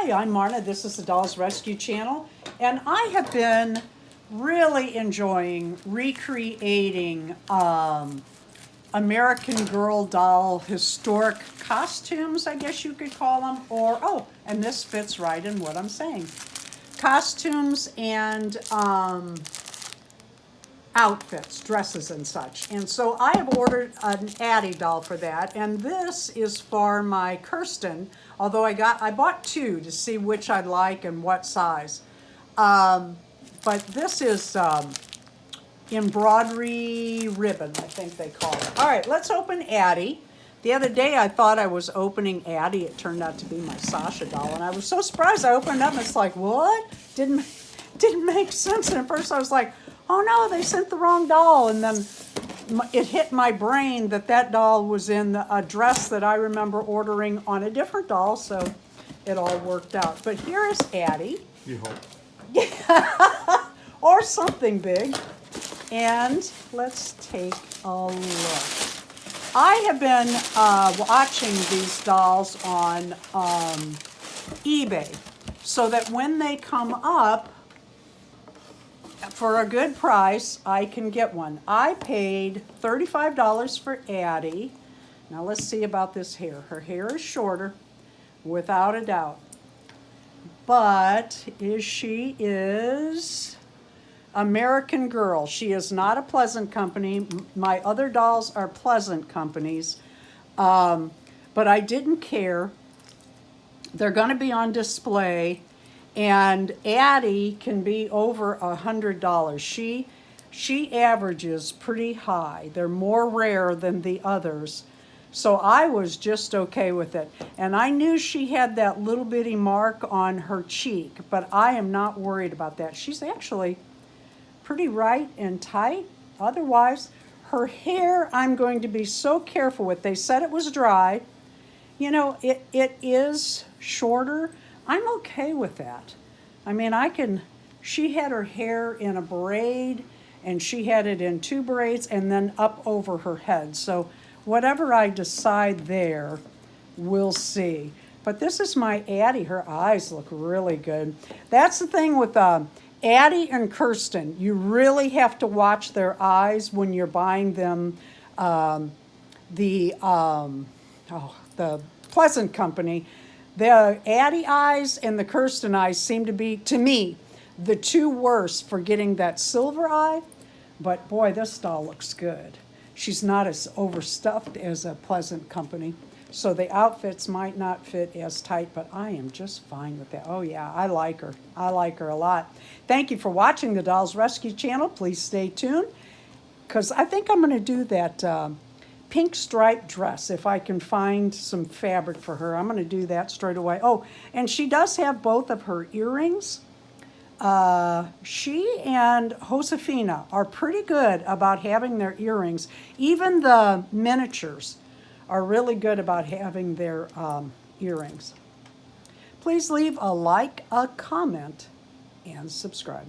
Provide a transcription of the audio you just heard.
Hi, I'm Marna. This is the Dolls Rescue Channel, and I have been really enjoying recreating American Girl doll historic costumes, I guess you could call them, or, oh, and this fits right in what I'm saying. Costumes and outfits, dresses and such. And so I have ordered an Addy doll for that, and this is for my Kirsten, although I bought two to see which I like and what size. But this is embroidery ribbon, I think they call it. All right, let's open Addy. The other day I thought I was opening Addy. It turned out to be my Sasha doll, and I was so surprised. I opened it up and it's like, what? Didn't make sense. And at first I was like, oh no, they sent the wrong doll. And then it hit my brain that that doll was in a dress that I remember ordering on a different doll, so it all worked out. But here is Addy. You hope. Yeah. Or something big. And let's take a look. I have been watching these dolls on eBay so that when they come up for a good price, I can get one. I paid $35 for Addy. Now let's see about this hair. Her hair is shorter, without a doubt. But she is American Girl. She is not a Pleasant company. My other dolls are Pleasant companies. But I didn't care. They're going to be on display. And Addy can be over $100. She averages pretty high. They're more rare than the others. So I was just okay with it. And I knew she had that little bitty mark on her cheek, but I am not worried about that. She's actually pretty right and tight. Otherwise, her hair I'm going to be so careful with. They said it was dry. You know, it is shorter. I'm okay with that. I mean, she had her hair in a braid, and she had it in two braids and then up over her head. So whatever I decide there, we'll see. But this is my Addy. Her eyes look really good. That's the thing with Addy and Kirsten. You really have to watch their eyes when you're buying them the Pleasant company. The Addy eyes and the Kirsten eyes seem to be, to me, the two worst for getting that silver eye. But boy, this doll looks good. She's not as overstuffed as a Pleasant company. So the outfits might not fit as tight, but I am just fine with that. Oh yeah, I like her. I like her a lot. Thank you for watching the Dolls Rescue Channel. Please stay tuned, because I think I'm going to do that pink striped dress. If I can find some fabric for her, I'm going to do that straight away. Oh, and she does have both of her earrings. She and Josefina are pretty good about having their earrings. Even the miniatures are really good about having their earrings. Please leave a like, a comment, and subscribe.